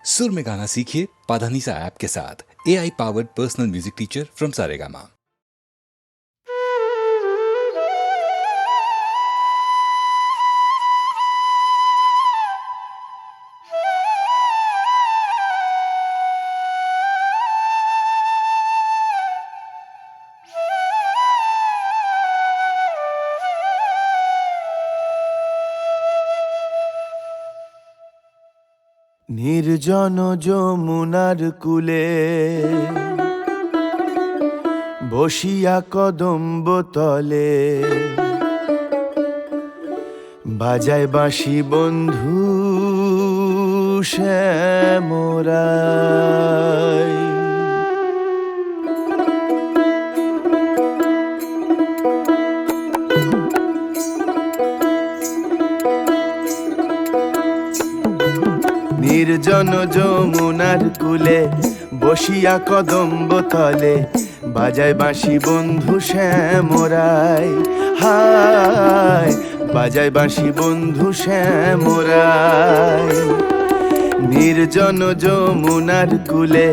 सुर में गाना सीखिए पाधानीसा ऐप के साथ। AI powered personal music teacher from Saregama. নির্জন যমুনার কূলে বসিয়া কদম্ব তলে বাজায় বাঁশি বন্ধু শ্যামরাই। নির্জন যমুনার কূলে বসিয়া কদম্ব তলে বাজায় বাঁশি বন্ধু শ্যামরাই। হায় বাজায় বাঁশি বন্ধু শ্যামরাই। নির্জন যমুনার কূলে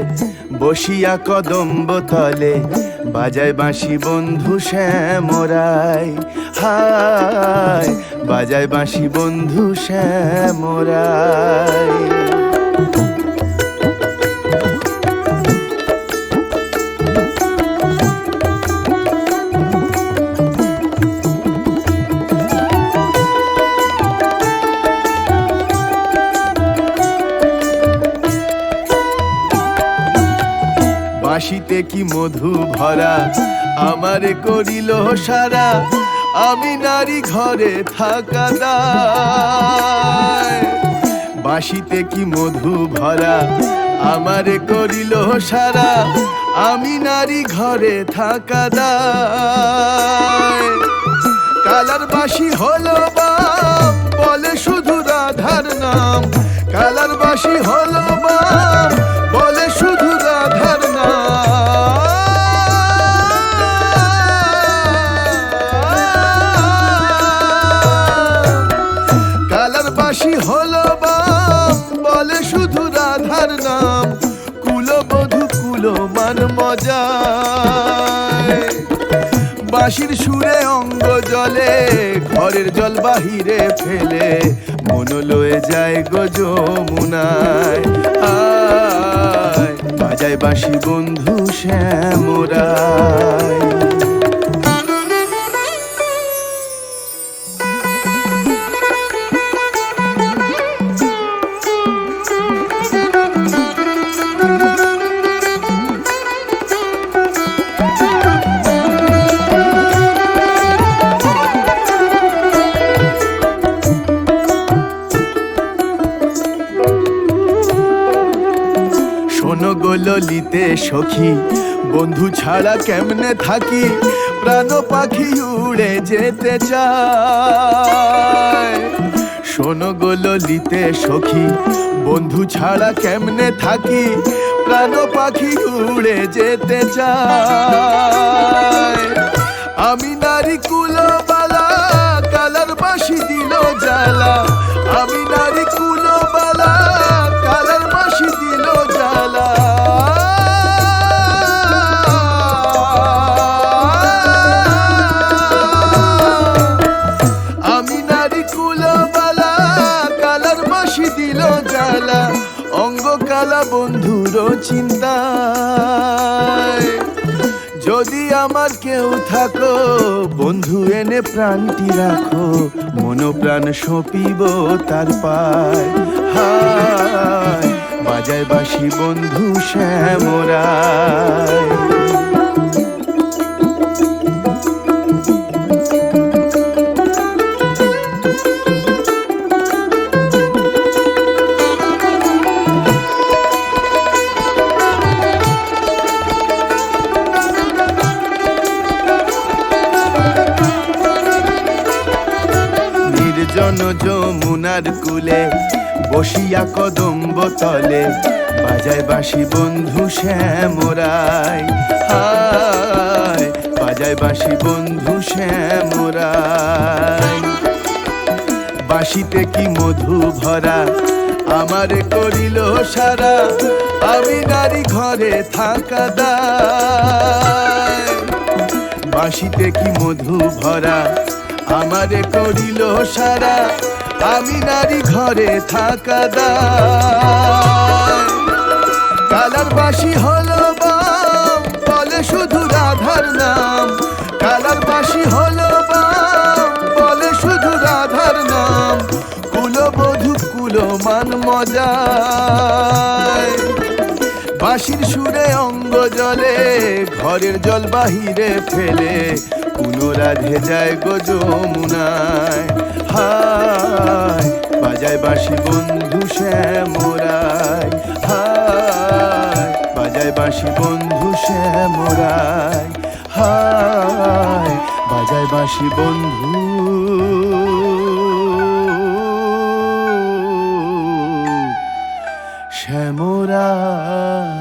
বসিয়া কদম্ব তলে বাজায় বাঁশি বন্ধু শ্যামরাই। হায় বাজায় বাঁশি বন্ধু শ্যামরাই। বাঁশিতে কি মধু ভরা আমারে করিল সারা, আমি নারী ঘরে থাকা দায়। বাঁশিতে কি মধু ভরা আমারে করিল সারা, আমি নারী ঘরে থাকা দায়। কালার বাঁশি হলো বাম বলে শুধু রাধার নাম, কালার বাঁশি হলো বাম বলে শুধু রাধার নাম। কালার বাঁশি হলো বাম বলে শুধু রাধার নাম, কুলবধূ কুলমান মজায়। বাঁশির সুরে অঙ্গ জলে ঘরের জল বাহিরে ফেলে মন লয়ে যায় গো যমুনায়। আয় বাজায় বাঁশি বন্ধু শ্যামরাই। শোনো গো ললিতে সখী বন্ধু ছাড়া কেমনে থাকি, প্রাণ পাখি উড়ে যেতে চায়। শোনো গো ললিতে সখী বন্ধু ছাড়া কেমনে থাকি, প্রাণ পাখি উড়ে যেতে চায়। আমি নারী কুলবালা কালার বাঁশি দিল জ্বালা, আমি নারী কুলবালা কালার বাঁশি দিল জ্বালা। আমি নারী কুলবালা কালার বাঁশি দিল জ্বালা, অঙ্গ কালা বন্ধুর চিন্তায়। যদি আমার কেউ থাকো বন্ধু এনে প্রাণটি রাখো, মন প্রাণ সপিব তার পায়। হায় বাজায় বাঁশি বন্ধু শ্যামরাই। নির্জন যমুনার কূলে বসিয়া কদম্ব তলে বাজায় বাঁশি বন্ধু শ্যামরাই। হায় বাজায় বাঁশি বন্ধু শ্যামরাই। বাঁশিতে কি মধু ভরা আমারে করিল সারা, আমি নারী ঘরে থাকা দায়। বাঁশিতে কি মধু ভরা, আমারে করিল সারা, আমি নারী ঘরে থাকা দায়। কালার বাঁশি হলো বাম, বলে শুধু রাধার নাম। কালার বাঁশি হলো বাম, বলে শুধু রাধার নাম। কুলবধূ কুলমান মজায়, বাঁশির সুরে অঙ্গ জলে, ঘরের জল বাহিরে ফেলে, পুনরাধে যায় গো যমুনায়। হায় বাজায় বাঁশি বন্ধু শ্যামরায়, হায় বাজায় বাঁশি বন্ধু শ্যামরায়, হায় বাজায় বাঁশি বন্ধু শ্যামরায়।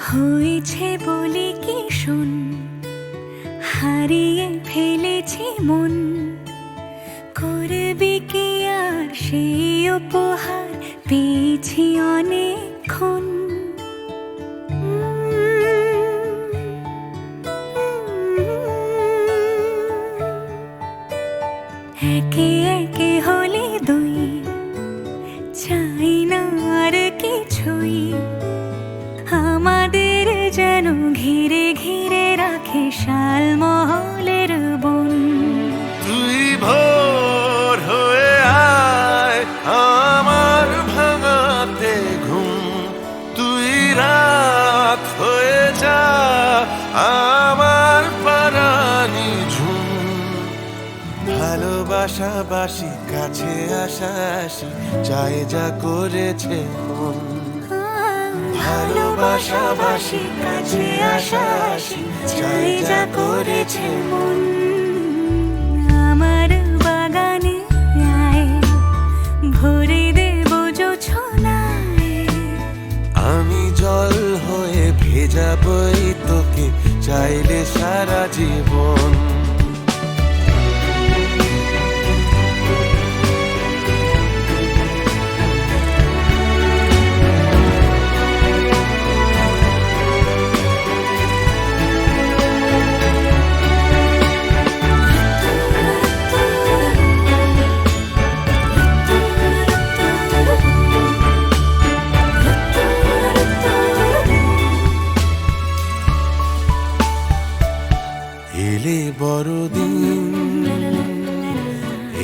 হয়েছে বলে কি শোন, হারিয়ে ফেলেছি মন, করবি কি আর সেই উপহার পেয়েছি অনেকক্ষণ। একে একে হলে দুই, চাই না আর কিছুই, আমাদের যেন ঘিরে ঘিরে রাখে শালমহলের বন। তুই ভোর হয়ে আয় আমার ভাঙাতে ঘুম, তুই রাত হয়ে যা আমার পারানি ঝুম। ভালোবাসা বাসি কাছে আসা আসি, চাই যা করেছে মন। ভালোবাসা বাসি কাছে আসা আসি, চাই যা করেছে মন। আমার বাগানে আয়, ভরে দেব জোছনায়, আমি জল হয়ে ভেজাবই তোকে, চাইলে সারা জীবন। এলে বড়দিন,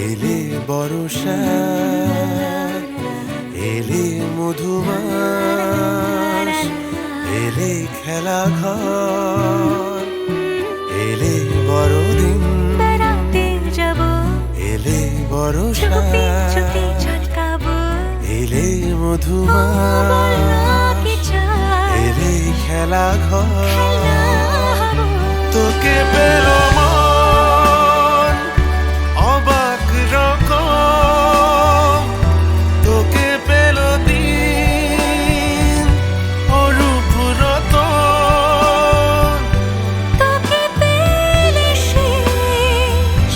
এলে বর্ষা, এলে মধুমাস, এলে খেলা ঘর। এলে বড়দিন, বেড়াতে যাব, এলে বর্ষা, চুপি চুপি ঝলকাবো, এলে বলো মধুমাস, কি চাই, এলে খেলা ঘর। খেলা হবো। তোকে পেল মন অবাক রকম, তোকে পেল দিন অরূপ রতন। তোকে পেলে শেষ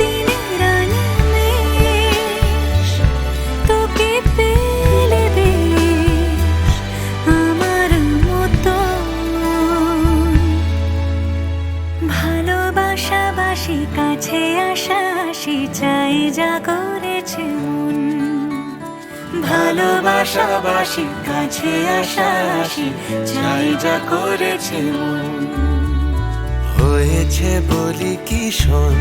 দিনের আনিমেষ, তোকে পেলে বেশ আমার মতন। ভালোবাসা বাসি কাছে আসা আসি, চাই যা করেছে মন। ভালোবাসা বাসি কাছে আসা আসি, চাই যা করেছে মন। হয়েছে বলি কি শোন,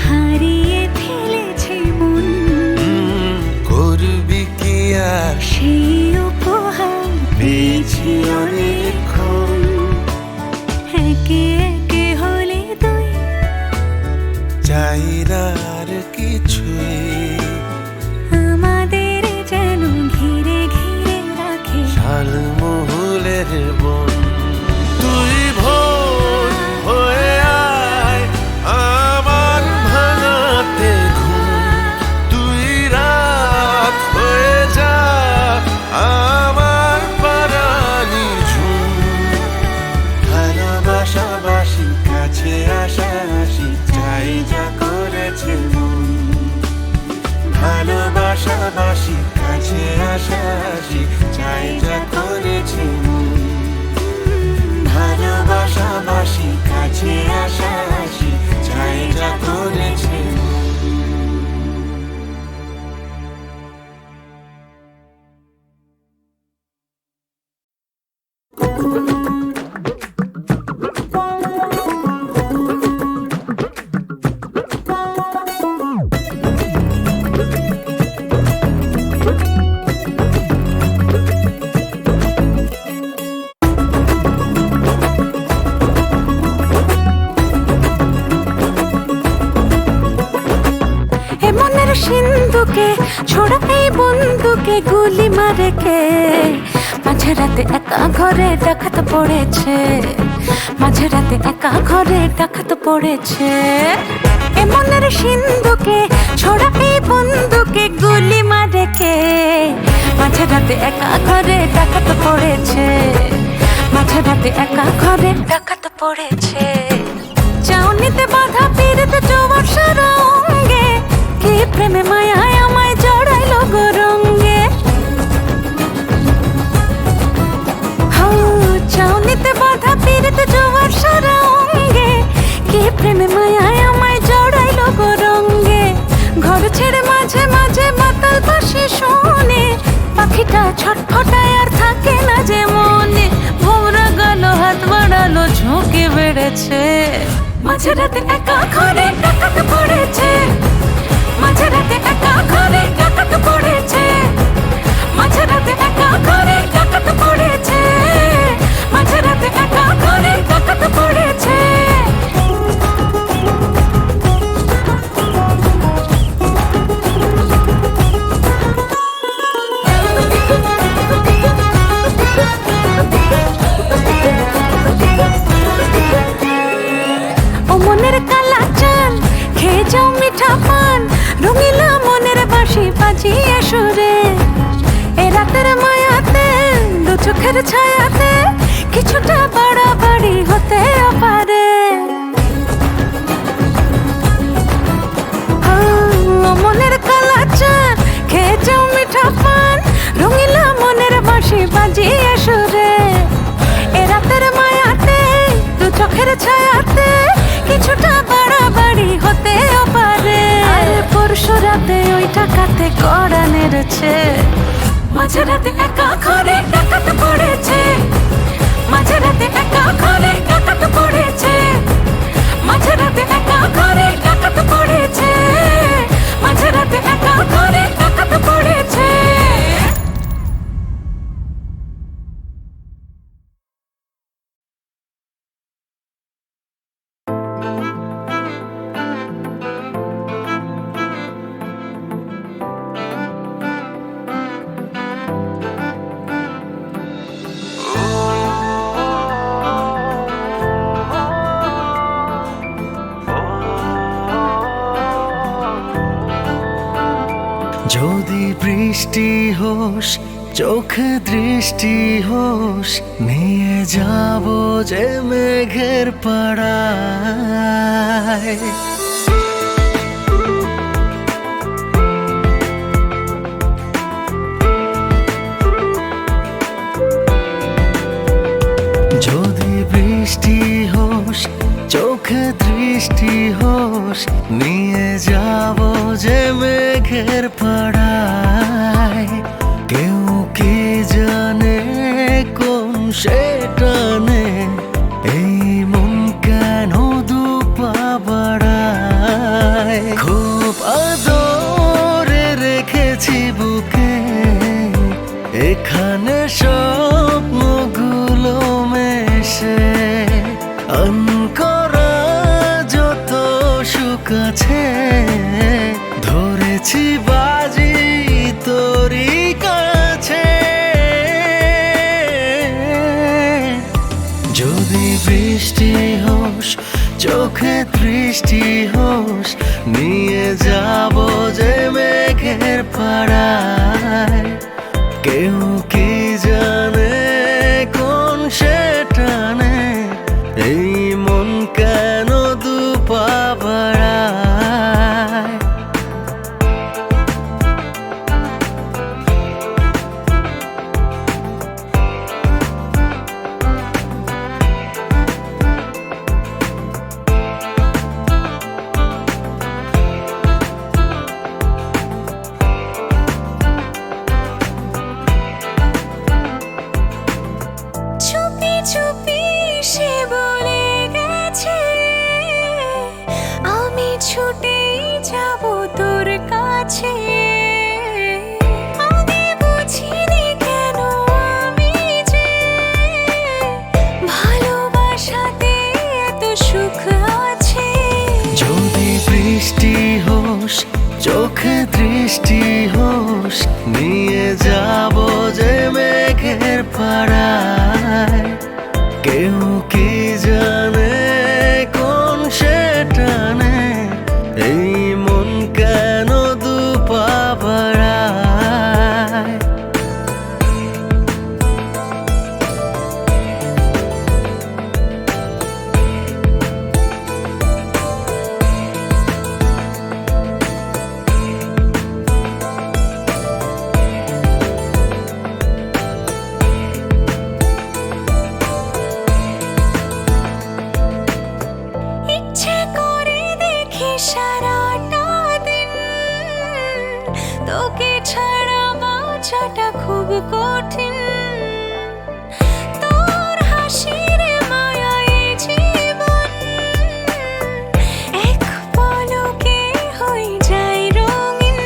হারিয়ে ফেলেছি মন, করবি কি আর সেই উপহার পেয়েছি অনেকক্ষণ। একে একে হলে দুই, চাই না আর কিছুই, আমাদের যেন ঘিরে ঘিরে রাখে শালমহলের বন। ভালোবাসাবাসি কাছে আসাসি চাই যা করেছে মন ভালোবাসাবাসি কাছে আসাসি চাই যা করেছে মন ভালোবাসাবাসি কাছে আসাসি চাই যা করেছে মন সিন্ধুকে ছোড়া এই বন্ধুকে গুলি মারে কে মাঝরাতে একা ঘরে ডাকাত পড়েছে মাঝরাতে একা ঘরে ডাকাত পড়েছে এমনের সিন্ধুকে ছোড়া এই বন্ধুকে গুলি মারে কে মাঝরাতে একা ঘরে ডাকাত পড়েছে মাঝরাতে একা ঘরে ডাকাত পড়েছে চাউনিতে বাধা পীড়িত জোয়ার সরঙ্গে কি প্রেমে মায়ায় আমায় জড়াইলো গো রঙ্গে চাউনিতে বাধা পীড়িত জোয়ার সরঙ্গে কি প্রেমে মায়ায় আমায় জড়াইলো গো রঙ্গে ঘর ছেড়ে মাঝে মাঝে মাতাল বাঁশি শুনে পাখিটা ছটফটায় আর থাকে না যে মনে ভোরা গেল হাত বাড়ালো ঝুঁকি বেড়েছে মাঝরাতে একা ঘরে ডাকাত পড়েছে মাঝরাতে একা ঘরে ডাকাত পড়েছে মাঝরাতে একা ঘরে ডাকাত পড়েছে মাঝরাতে একা ঘরে ডাকাত পড়েছে ও মনের কালা চাল খেয়ে যাও মিঠা পান রঙিলা মনের বাঁশি বাজিয়ে সুরে এ রাতের মায়াতে দু চোখের ছায়াতে কিছুটা বাড়াবাড়ি হতে পারে মনের কালা চান খেয়ে যাও মিঠা পান রঙিলা মনের বাঁশি বাজিয়ে সুরে এ রাতের মায়াতে দু চোখের ছায়াতে কিছুটা বাড়াবাড়ি হতে পারে পরশু রাতে ওই টাকাতে কড়া নেড়েছে মাঝরাতে একা ঘরে ডাকাত পড়েছে মাঝরাতে একা ঘরে ডাকাত পড়েছে মাঝরাতে একা ঘরে ডাকাত পড়েছে মাঝরাতে একা ঘরে ডাকাত পড়েছে যদি বৃষ্টি হোস চোখে দৃষ্টি হোস নিয়ে যাব যে মেঘের পাড়ায় যদি বৃষ্টি হোস চোখে দৃষ্টি হোস নিয়ে যাব যে মেঘের পাড়ায় কেউ কি জানে কোন সেটানে এই মন কেন দুপা বাড়ায় খুব আদরে রেখেছি বুকে এখানে স্বপ্নগুলো মেশে অনকরা যত সুখ আছে ধরেছি বাজি তোরই কাছে যদি বৃষ্টি হোস চোখে দৃষ্টি হোস নিয়ে যাব যে মেঘের পাড়ায় কেউ কি জানে কোন সেটানে এই সুখ আছে। যদি বৃষ্টি হোস চোখে দৃষ্টি হোস, নিয়ে যাব যে মেঘের পাড়ায়। কেউ কি জানে কোন সে টানে, এই মন কেন দুপা বাড়ায়। ইচ্ছে করে দেখি সারাটা দিন, তোকে ছাড়া বাঁচাটা খুব কঠিন। তোর হাসির মায়ায় জীবন এক পলকে হয়ে যায় রঙিন।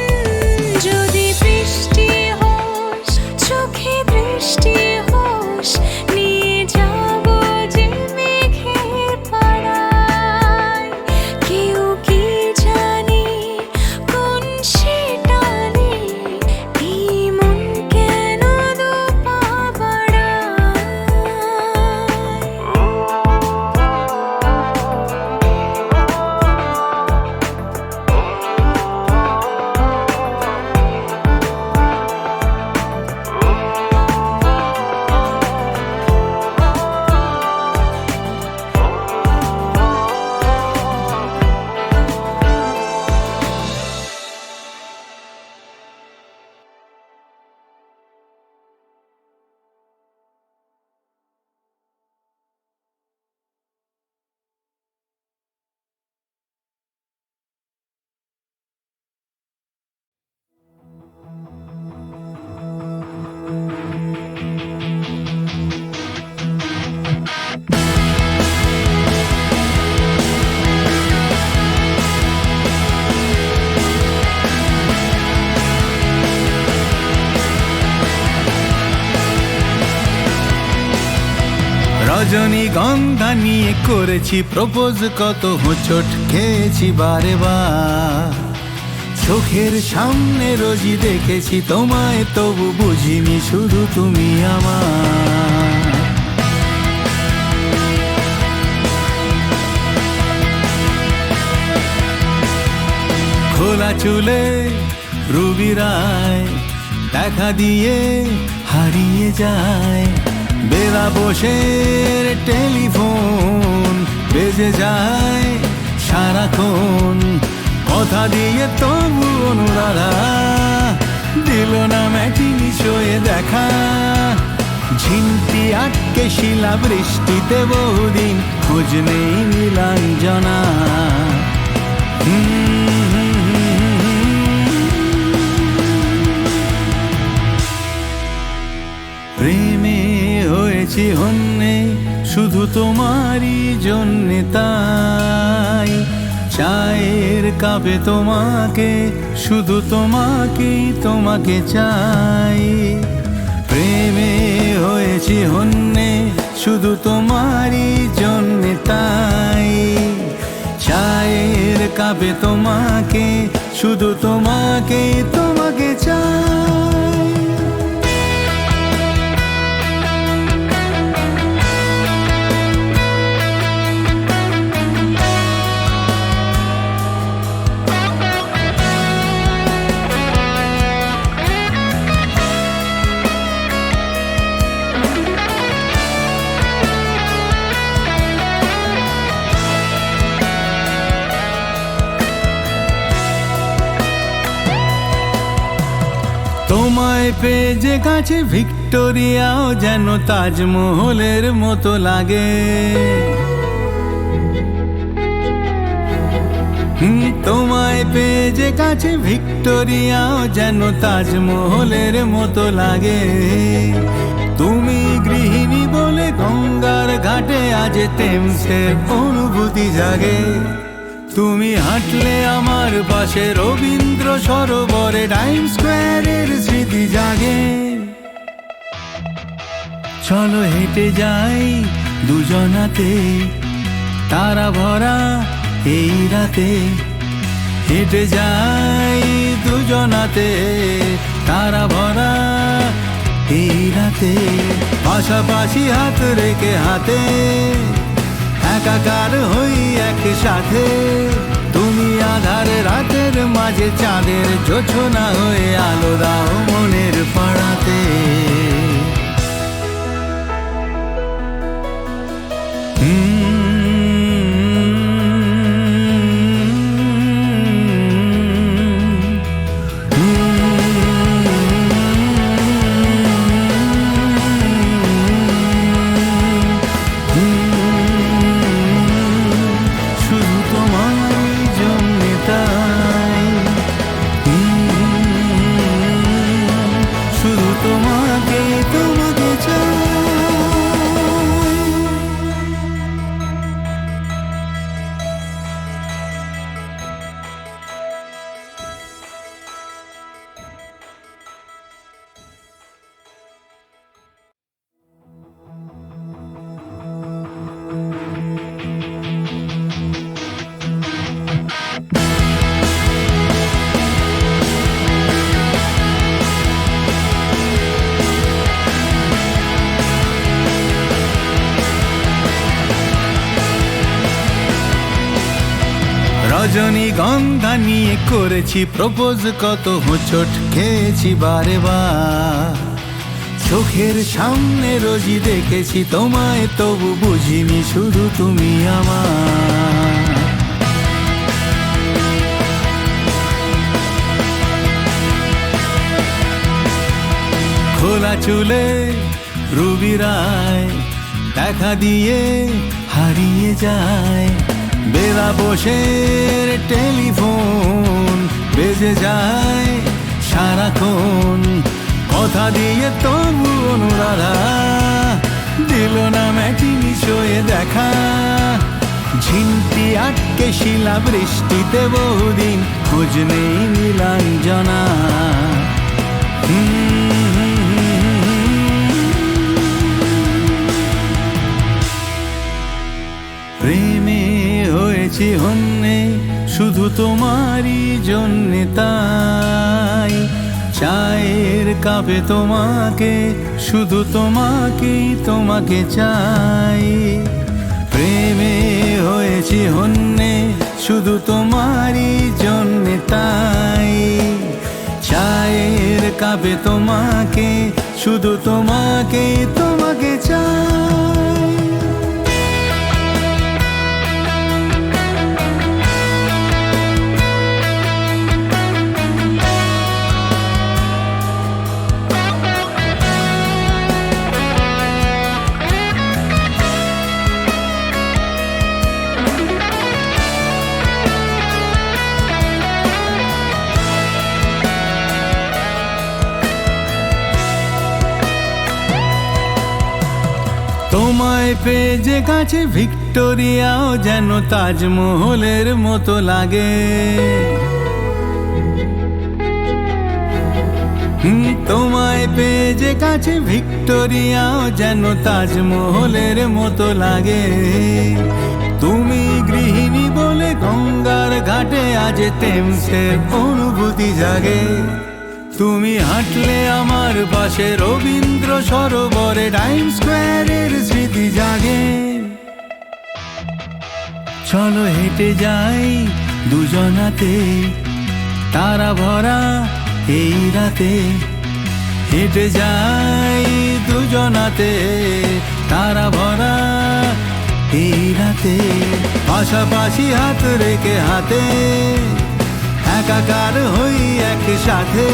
যদি বৃষ্টি হোস চোখে দৃষ্টি হোস, নিয়ে যাব যে মেঘের পাড়ায়। কেউ কি জানে কোন সে টানে, এই মন কেন দুপা বাড়ায়। রজনীগন্ধা নিয়ে করেছি প্রপোজ, কত হোঁচট খেয়েছি বারে বার। চোখের সামনে রোজই দেখেছি তোমায়, তবু বুঝিনি শুধু তুমি আমার। খোলা চুলে রুবি রায় দেখা দিয়ে হারিয়ে যায়। বেলা বসে টেলিফোন বেজে যায় সারাক্ষণ, কথা দিয়ে তবু অনুরাধা দিল না ম্যাটিনি শোয়ে দেখা। ঝিনটি আটকে শিলা বৃষ্টিতে বহুদিন, খোঁজ নেই নীলাঞ্জনা। প্রেমে হয়েছি হন্যে শুধু তোমারই জন্যে, তাই চায়ের কাপে তোমাকে, শুধু তোমাকেই তোমাকে চাই। প্রেমে হয়েছি হন্যে শুধু তোমারই জন্যে, তাই চায়ের কাপে তোমাকে, শুধু তোমাকেই তোমাকে চাই। তোমায় পেয়ে যে কাছে ভিক্টোরিয়াও যেন তাজমহলের মতো লাগে। তোমায় পেয়ে যে কাছে ভিক্টোরিয়াও যেন তাজমহলের মতো লাগে। তুমি গৃহিণী বলে গঙ্গার ঘাটে আজ টেমসের অনুভূতি জাগে। তুমি হাঁটলে আমার পাশে রবীন্দ্র সরোবরে টাইম স্কোয়ারের স্মৃতি জাগে। চলো হেঁটে যাই দুজনাতে তারা ভরা এই রাতে হেঁটে যাই দুজনাতে, তারা ভরা এই রাতে পাশাপাশি হাত রেখে হাতে একাকার হই একসাথে। তুমি আধার রাতের মাঝে চাঁদের জোছনা হয়ে আলো দাও মনের পাড়াতে। রজনীগন্ধা নিয়ে করেছি প্রপোজ, কত হোঁচট খেয়েছি বারে বার। চোখের সামনে রোজই দেখেছি তোমায়, তবু বুঝিনি শুধু তুমি আমার। খোলা চুলে রুবি রায় দেখা দিয়ে হারিয়ে যায়, বেলা বসে টেলিফোন বেজে যায় সারাক্ষণ। কথা দিয়ে তবু অনুরাধা দিল না ম্যাটিনি শোয়ে দেখা। ঝিনটি আটকে শিলা বৃষ্টিতে বহুদিন, খোঁজ নেই নীলাঞ্জনা। প্রেমে হয়েছি হন্যে শুধু তোমারই জন্যে, তাই চায়ের কাপে তোমাকে, শুধু তোমাকেই তোমাকে চাই। প্রেমে হয়েছি হন্যে শুধু তোমারই জন্যে, তাই চায়ের কাপে তোমাকে, শুধু তোমাকেই তোমাকে চাই। তোমায় পেয়ে যে কাছে ভিক্টোরিয়াও যেন তাজমহলের মতো লাগে। তোমায় পেয়ে যে কাছে ভিক্টোরিয়াও যেন তাজমহলের মতো লাগে। তুমি গৃহিণী বলে গঙ্গার ঘাটে আজ টেমসের অনুভূতি জাগে। তুমি হাঁটলে আমার পাশে রবীন্দ্র সরোবরে টাইম স্কোয়ারের স্মৃতি জাগে। চলো হেঁটে যাই দুজনাতে, তারা ভরা এই রাতে হেঁটে যাই দুজনাতে, তারা ভরা এই রাতে পাশাপাশি হাত রেখে হাতে একাকার হই একসাথে।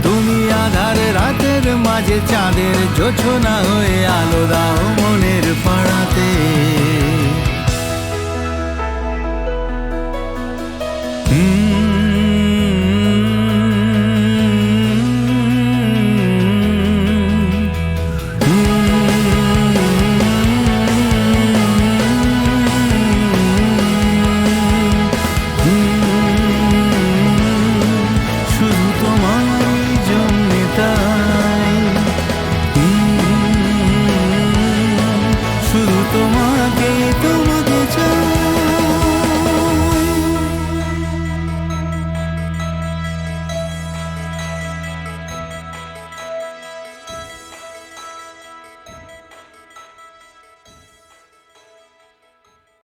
তুমি আধার রাতের মাঝে চাঁদের জোছনা হয়ে আলো দাও মনের পাড়াতে।